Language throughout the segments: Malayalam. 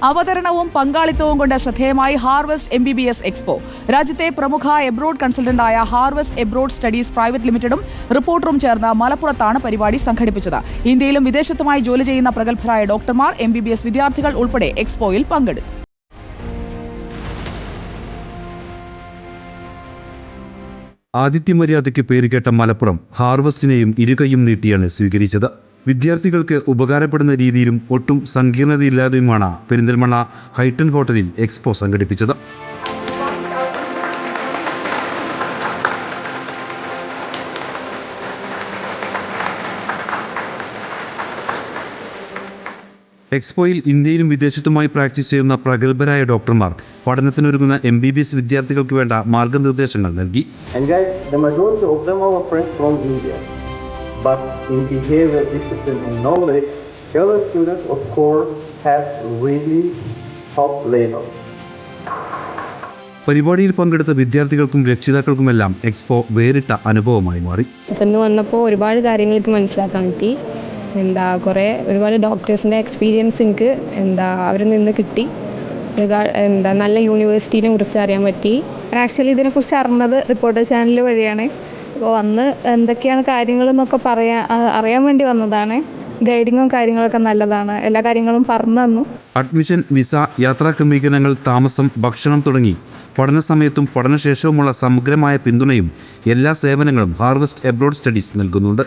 അവതരണവും പങ്കാളിത്തവും കൊണ്ട് ശ്രദ്ധേയമായി ഹാർവെസ്റ്റ് MBBS എക്സ്പോ. രാജ്യത്തെ പ്രമുഖ എബ്രോഡ് കൺസൾട്ടന്റായ ഹാർവെസ്റ്റ് എബ്രോഡ് സ്റ്റഡീസ് പ്രൈവറ്റ് ലിമിറ്റഡും റിപ്പോർട്ടറും ചേർന്ന് മലപ്പുറത്താണ് പരിപാടി സംഘടിപ്പിച്ചത്. ഇന്ത്യയിലും വിദേശത്തുമായി ജോലി ചെയ്യുന്ന പ്രഗത്ഭരായ ഡോക്ടർമാർ, MBBS വിദ്യാർത്ഥികൾ ഉൾപ്പെടെ എക്സ്പോയിൽ പങ്കെടുത്തു. ആതിഥ്യമര്യാദയ്ക്ക് പേരുകേട്ട മലപ്പുറം ഹാർവസ്റ്റിനെയും ഇരുകൈയും നീട്ടിയാണ് സ്വീകരിച്ചത്. വിദ്യാർത്ഥികൾക്ക് ഉപകാരപ്പെടുന്ന രീതിയിലും ഒട്ടും സങ്കീർണതയില്ലാതെയുമാണ് പെരിന്തൽമണ്ണ ഹൈട്ടൺ ഹോട്ടലിൽ എക്സ്പോ സംഘടിപ്പിച്ചത്. എക്സ്പോയിൽ ഇന്ത്യയിലും വിദേശത്തുമായി പ്രാക്ടീസ് ചെയ്യുന്ന പ്രഗത്ഭരായ ഡോക്ടർമാർ പഠനത്തിനൊരുങ്ങുന്ന MBBS വിദ്യാർത്ഥികൾക്ക് വേണ്ട മാർഗനിർദ്ദേശങ്ങൾ നൽകി. പരിപാടിയിൽ പങ്കെടുത്ത വിദ്യാർത്ഥികൾക്കും രക്ഷിതാക്കൾക്കുമെല്ലാം എക്സ്പോ വേറിട്ട അനുഭവമായി മാറി. വന്നപ്പോൾ ഒരുപാട് കാര്യങ്ങൾ എനിക്ക് മനസ്സിലാക്കാൻ പറ്റി. ഒരുപാട് ഡോക്ടേഴ്സിൻ്റെ എക്സ്പീരിയൻസ് എനിക്ക് അവരിൽ നിന്ന് കിട്ടി. നല്ല യൂണിവേഴ്സിറ്റീനെ കുറിച്ച് അറിയാൻ പറ്റി. ആക്ച്വലി ഇതിനെക്കുറിച്ച് അറിഞ്ഞത് റിപ്പോർട്ടർ ചാനൽ വഴിയാണ്. അപ്പോൾ അന്ന് എന്തൊക്കെയാണ് കാര്യങ്ങളെന്നൊക്കെ അറിയാൻ വേണ്ടി വന്നതാണ്. ഗൈഡിങ്ങും കാര്യങ്ങളൊക്കെ നല്ലതാണ്. എല്ലാ കാര്യങ്ങളും പറഞ്ഞു തന്നു. അഡ്മിഷൻ, വിസ, യാത്രാ ക്രമീകരണങ്ങൾ, താമസം, ഭക്ഷണം തുടങ്ങി പഠന സമയത്തും പഠനശേഷവുമുള്ള സമഗ്രമായ പിന്തുണയും എല്ലാ സേവനങ്ങളും ഹാർവെസ്റ്റ് എബ്രോഡ് സ്റ്റഡീസ് നൽകുന്നുണ്ട്.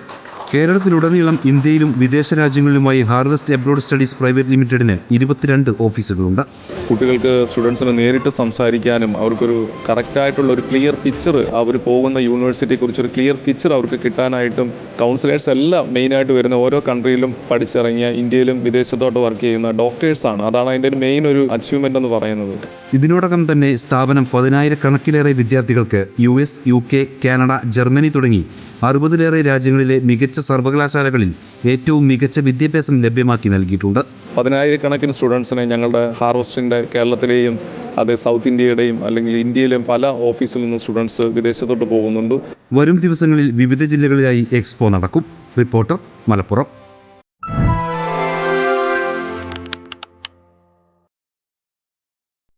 കേരളത്തിലുടനീളം ഇന്ത്യയിലും വിദേശ രാജ്യങ്ങളിലുമായി ഹാർവെസ്റ്റ് എബ്രോഡ് സ്റ്റഡീസ് പ്രൈവറ്റ് ലിമിറ്റഡിന് 22 ഓഫീസുകളുണ്ട്. കുട്ടികൾക്ക്, സ്റ്റുഡൻസിന് നേരിട്ട് സംസാരിക്കാനും അവർക്കൊരു കറക്റ്റായിട്ടുള്ള ഒരു ക്ലിയർ പിക്ചർ, അവർ പോകുന്ന യൂണിവേഴ്സിറ്റിയെക്കുറിച്ചൊരു ക്ലിയർ പിക്ചർ അവർക്ക് കിട്ടാനായിട്ടും കൗൺസിലേഴ്സ് എല്ലാം മെയിനായിട്ട് വരുന്ന ഓരോ കൺട്രിയിലും പഠിച്ചിറങ്ങിയ ഇന്ത്യയിലും വിദേശത്തോട്ട് വർക്ക് ചെയ്യുന്ന ഡോക്ടേഴ്സാണ്. അതാണ് അതിൻ്റെ ഒരു മെയിൻ ഒരു അച്ചീവ്മെൻ്റ് എന്ന് പറയുന്നത്. ഇതിനോടകം തന്നെ സ്ഥാപനം 10,000-കണക്കിലേറെ വിദ്യാർത്ഥികൾക്ക് US, UK, കാനഡ, ജർമ്മനി തുടങ്ങി 60-ലേറെ രാജ്യങ്ങളിലെ മികച്ച സർവകലാശാലകളിൽ ഏറ്റവും മികച്ച വിദ്യാഭ്യാസം ലഭ്യമാക്കി നൽകിയിട്ടുണ്ട്. 10,000-കണക്കിന് സ്റ്റുഡൻസിനെ ഞങ്ങളുടെ ഹാർവസ്റ്റിൻ്റെ കേരളത്തിലെയും സൗത്ത് ഇന്ത്യയുടെയും അല്ലെങ്കിൽ ഇന്ത്യയിലെയും പല ഓഫീസിൽ നിന്ന് സ്റ്റുഡൻസ് വിദേശത്തോട്ട് പോകുന്നുണ്ട്. വരും ദിവസങ്ങളിൽ വിവിധ ജില്ലകളിലായി എക്സ്പോ നടക്കും. റിപ്പോർട്ടർ, മലപ്പുറം.